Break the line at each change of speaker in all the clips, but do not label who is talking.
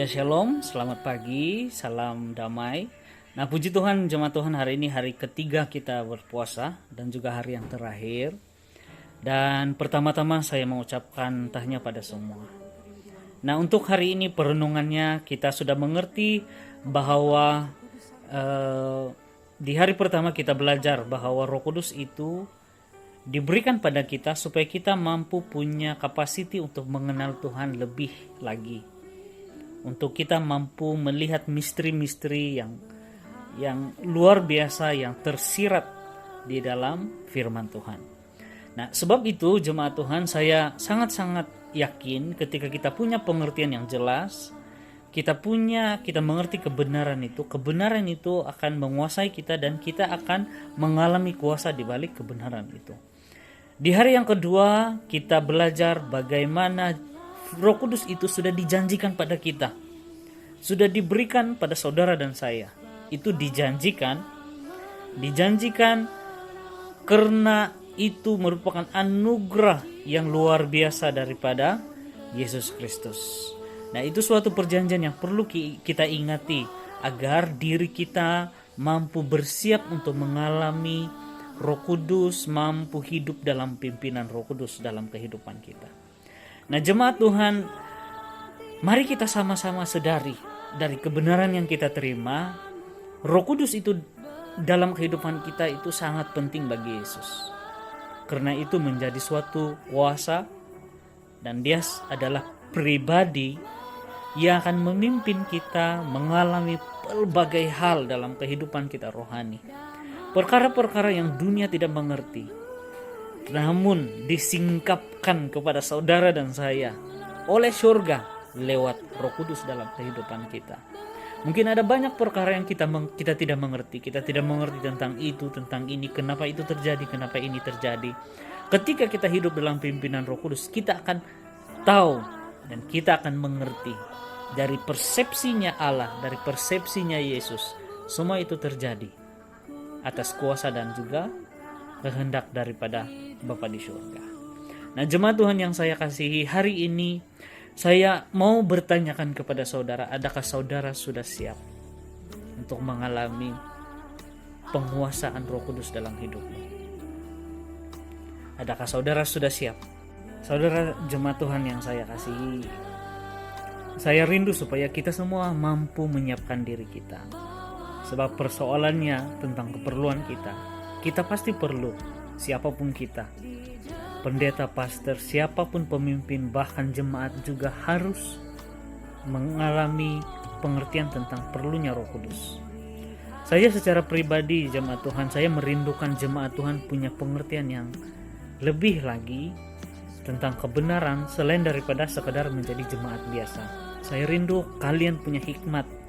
Ya shalom, selamat pagi, salam damai. Nah puji Tuhan, jemaat Tuhan, hari ini hari ketiga kita berpuasa dan juga hari yang terakhir. Dan pertama-tama saya mengucapkan tahniah pada semua. Nah untuk hari ini perenungannya kita sudah mengerti bahwa di hari pertama kita belajar bahwa Roh Kudus itu diberikan pada kita supaya kita mampu punya kapasiti untuk mengenal Tuhan lebih lagi. Untuk kita mampu melihat misteri-misteri yang luar biasa yang tersirat di dalam firman Tuhan. Nah, sebab itu jemaat Tuhan, saya sangat-sangat yakin ketika kita punya pengertian yang jelas, kita mengerti kebenaran itu akan menguasai kita dan kita akan mengalami kuasa di balik kebenaran itu. Di hari yang kedua, kita belajar bagaimana Roh Kudus itu sudah dijanjikan pada kita. Sudah diberikan pada saudara dan saya. Itu dijanjikan karena itu merupakan anugerah yang luar biasa daripada Yesus Kristus. Nah, itu suatu perjanjian yang perlu kita ingati agar diri kita mampu bersiap untuk mengalami Roh Kudus, mampu hidup dalam pimpinan Roh Kudus dalam kehidupan kita. Nah, jemaat Tuhan, mari kita sama-sama sadari dari kebenaran yang kita terima, Roh Kudus itu dalam kehidupan kita itu sangat penting bagi Yesus. Karena itu menjadi suatu kuasa dan Dia adalah pribadi yang akan memimpin kita mengalami berbagai hal dalam kehidupan kita rohani. Perkara-perkara yang dunia tidak mengerti, namun disingkapkan kepada saudara dan saya oleh surga lewat Roh Kudus dalam kehidupan kita. Mungkin ada banyak perkara yang kita tidak mengerti. Kita tidak mengerti tentang itu, tentang ini, kenapa itu terjadi, kenapa ini terjadi. Ketika kita hidup dalam pimpinan Roh Kudus, kita akan tahu dan kita akan mengerti dari persepsinya Allah, dari persepsinya Yesus. Semua itu terjadi atas kuasa dan juga kehendak daripada Bapa di surga. Nah, jemaat Tuhan yang saya kasihi, hari ini saya mau bertanyakan kepada saudara, adakah saudara sudah siap untuk mengalami penguasaan Roh Kudus dalam hidupmu? Adakah saudara sudah siap? Saudara jemaat Tuhan yang saya kasihi, saya rindu supaya kita semua mampu menyiapkan diri kita. Sebab persoalannya tentang keperluan kita pasti perlu, siapapun kita, pendeta, pastor, siapapun pemimpin, bahkan jemaat juga harus mengalami pengertian tentang perlunya Roh Kudus. Saya secara pribadi jemaat Tuhan, saya merindukan jemaat Tuhan punya pengertian yang lebih lagi tentang kebenaran selain daripada sekadar menjadi jemaat biasa. Saya rindu kalian punya hikmat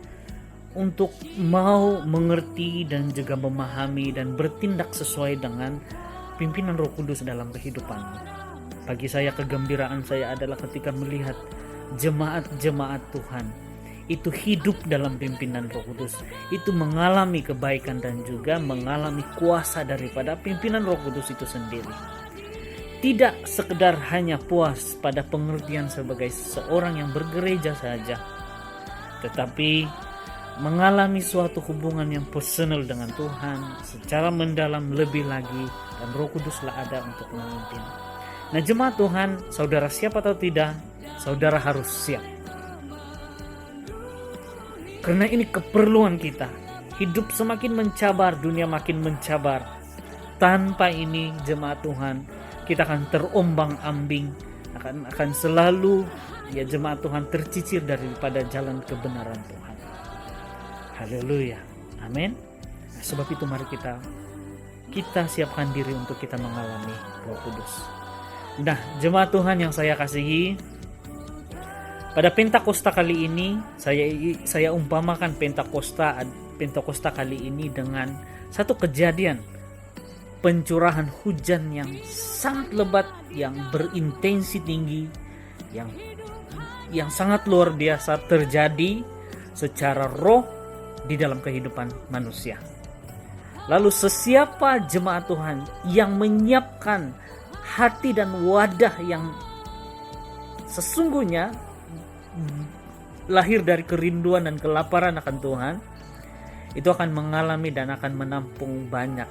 untuk mau mengerti dan juga memahami dan bertindak sesuai dengan pimpinan Roh Kudus dalam kehidupanmu. Bagi saya, kegembiraan saya adalah ketika melihat jemaat-jemaat Tuhan itu hidup dalam pimpinan Roh Kudus, itu mengalami kebaikan dan juga mengalami kuasa daripada pimpinan Roh Kudus itu sendiri. Tidak sekedar hanya puas pada pengertian sebagai seorang yang bergereja saja, tetapi mengalami suatu hubungan yang personal dengan Tuhan secara mendalam lebih lagi, dan Roh Kuduslah ada untuk memimpin. Nah, jemaat Tuhan, saudara siap atau tidak, saudara harus siap. Karena ini keperluan kita. Hidup semakin mencabar, dunia makin mencabar. Tanpa ini jemaat Tuhan, kita akan terombang-ambing, akan selalu jemaat Tuhan tercicir daripada jalan kebenaran Tuhan. Haleluya, amin. Sebab itu mari kita siapkan diri untuk kita mengalami Roh Kudus. Nah, jemaat Tuhan yang saya kasihi, pada Pentakosta kali ini saya umpamakan Pentakosta kali ini dengan satu kejadian pencurahan hujan yang sangat lebat, yang berintensi tinggi, yang sangat luar biasa terjadi secara roh di dalam kehidupan manusia. Lalu sesiapa jemaat Tuhan yang menyiapkan hati dan wadah yang sesungguhnya lahir dari kerinduan dan kelaparan akan Tuhan, itu akan mengalami dan akan menampung banyak,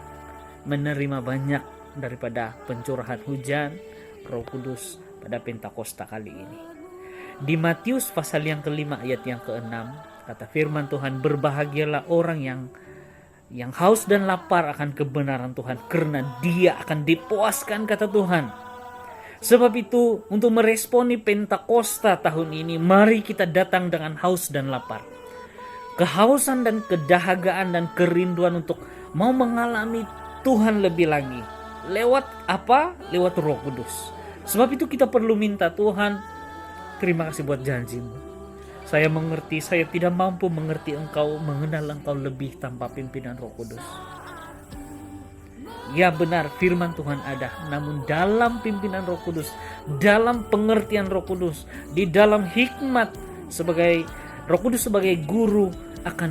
menerima banyak daripada pencurahan hujan Roh Kudus pada Pentakosta kali ini. Di Matius pasal yang kelima ayat yang ke-6, kata firman Tuhan, berbahagialah orang yang haus dan lapar akan kebenaran Tuhan, karena dia akan dipuaskan, kata Tuhan. Sebab itu, untuk meresponi Pentakosta tahun ini, mari kita datang dengan haus dan lapar. Kehausan dan kedahagaan dan kerinduan untuk mau mengalami Tuhan lebih lagi. Lewat apa? Lewat Roh Kudus. Sebab itu kita perlu minta, Tuhan, terima kasih buat janjimu. Saya mengerti, saya tidak mampu mengerti Engkau, mengenal Engkau lebih tanpa pimpinan Roh Kudus. Ya benar, firman Tuhan ada, namun dalam pimpinan Roh Kudus, dalam pengertian Roh Kudus, di dalam hikmat sebagai Roh Kudus sebagai guru akan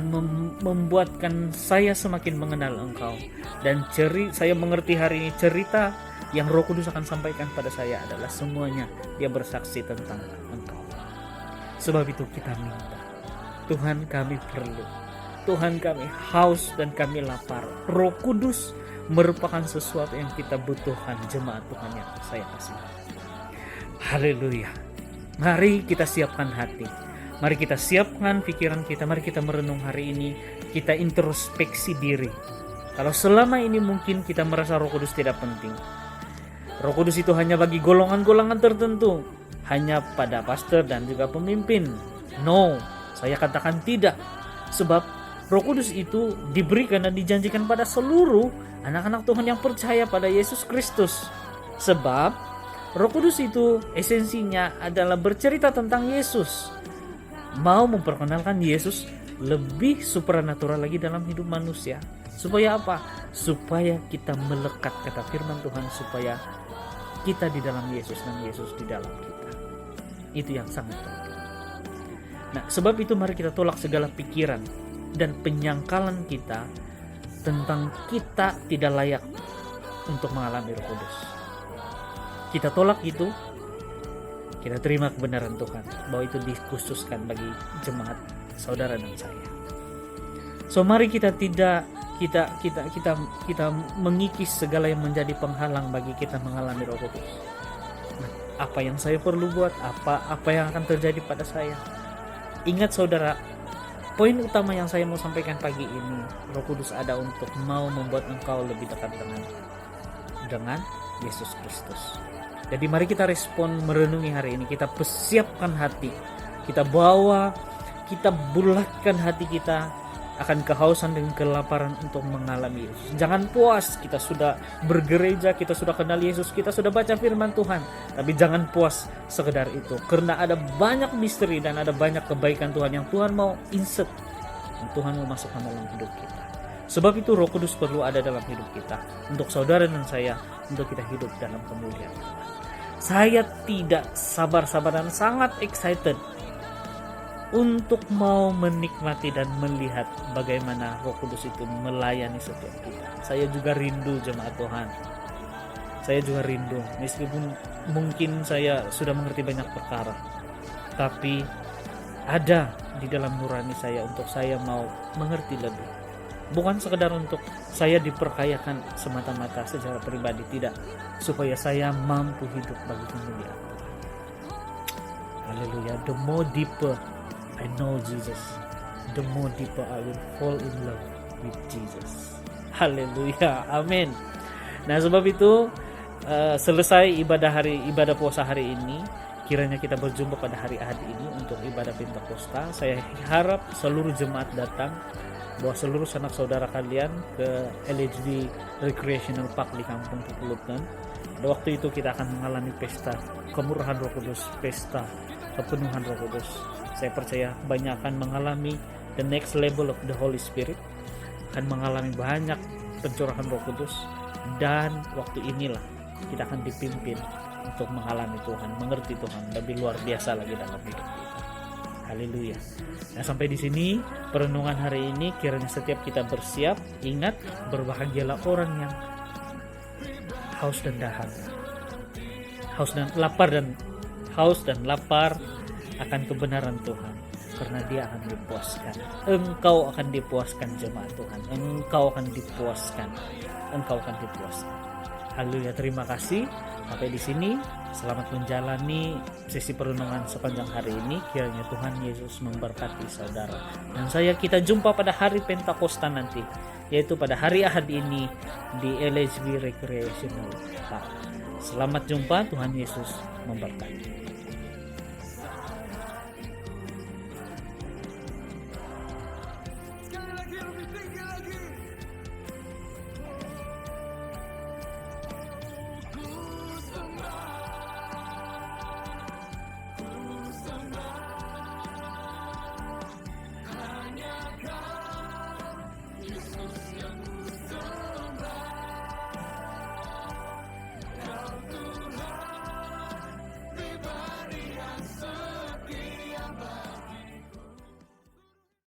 membuatkan saya semakin mengenal Engkau. Dan saya mengerti hari ini cerita yang Roh Kudus akan sampaikan pada saya adalah semuanya dia bersaksi tentang Engkau. Sebab itu kita minta, Tuhan kami perlu, Tuhan kami haus dan kami lapar. Roh Kudus merupakan sesuatu yang kita butuhkan, jemaat Tuhan yang saya kasihi. Haleluya. Mari kita siapkan hati. Mari kita siapkan pikiran kita. Mari kita merenung hari ini. Kita introspeksi diri. Kalau selama ini mungkin kita merasa Roh Kudus tidak penting. Roh Kudus itu hanya bagi golongan-golongan tertentu. Hanya pada pastor dan juga pemimpin. No, saya katakan tidak. Sebab Roh Kudus itu diberikan dan dijanjikan pada seluruh anak-anak Tuhan yang percaya pada Yesus Kristus. Sebab Roh Kudus itu esensinya adalah bercerita tentang Yesus. Mau memperkenalkan Yesus lebih supranatural lagi dalam hidup manusia. Supaya apa? Supaya kita melekat, kata firman Tuhan, supaya kita di dalam Yesus dan Yesus di dalam kita. Itu yang sangat penting. Nah, sebab itu mari kita tolak segala pikiran dan penyangkalan kita tentang kita tidak layak untuk mengalami Roh Kudus. Kita tolak itu. Kita terima kebenaran Tuhan bahwa itu dikhususkan bagi jemaat saudara dan saya. So mari kita mengikis segala yang menjadi penghalang bagi kita mengalami Roh Kudus. Nah, apa yang saya perlu buat? Apa yang akan terjadi pada saya? Ingat saudara, poin utama yang saya mau sampaikan pagi ini, Roh Kudus ada untuk mau membuat engkau lebih dekat dengan Yesus Kristus. Jadi mari kita respon merenungi hari ini. Kita persiapkan hati. Kita bulatkan hati kita akan kehausan dan kelaparan untuk mengalami Yesus. Jangan puas kita sudah bergereja, kita sudah kenal Yesus, kita sudah baca firman Tuhan. Tapi jangan puas sekedar itu. Karena ada banyak misteri dan ada banyak kebaikan Tuhan yang Tuhan mau insert. Yang Tuhan mau masukkan dalam hidup kita. Sebab itu Roh Kudus perlu ada dalam hidup kita. Untuk saudara dan saya, untuk kita hidup dalam kemuliaan Tuhan. Saya tidak sabar-sabar dan sangat excited untuk mau menikmati dan melihat bagaimana Roh Kudus itu melayani setiap kita. Saya juga rindu jemaat Tuhan. Saya juga rindu, meskipun mungkin saya sudah mengerti banyak perkara, tapi ada di dalam nurani saya untuk saya mau mengerti lebih. Bukan sekedar untuk saya diperkayakan semata-mata secara pribadi, tidak, supaya saya mampu hidup bagi kemuliaan Tuhan. Haleluya. The more deeper I know Jesus, the more deeper I will fall in love with Jesus. Haleluya. Amin. Nah, sebab itu selesai ibadah puasa hari ini, kiranya kita berjumpa pada hari Ahad ini untuk ibadah Pentakosta. Saya harap seluruh jemaat datang, bawa seluruh sanak saudara kalian ke LHD Recreational Park di Kampung Pupulutan. Pada waktu itu kita akan mengalami pesta kemurahan Roh Kudus, pesta kepenuhan Roh Kudus. Saya percaya banyak akan mengalami the next level of the Holy Spirit, akan mengalami banyak pencurahan Roh Kudus, dan waktu inilah kita akan dipimpin untuk mengalami Tuhan, mengerti Tuhan lebih luar biasa lagi dalam hidup kita. Haleluya. Nah, sampai di sini perenungan hari ini. Kiranya setiap kita bersiap, ingat, berbahagialah orang yang haus dan dahaga, haus dan lapar akan kebenaran Tuhan. karena dia akan dipuaskan. Engkau akan dipuaskan jemaat Tuhan. Engkau akan dipuaskan. Engkau akan dipuaskan. Haleluya, terima kasih. Sampai di sini, selamat menjalani sesi perenungan sepanjang hari ini. Kiranya Tuhan Yesus memberkati saudara. Dan kita jumpa pada hari Pentakosta nanti, yaitu pada hari Ahad ini di LHB Recreational Park. Selamat jumpa, Tuhan Yesus memberkati.
Sekali lagi, lebih tinggi lagi.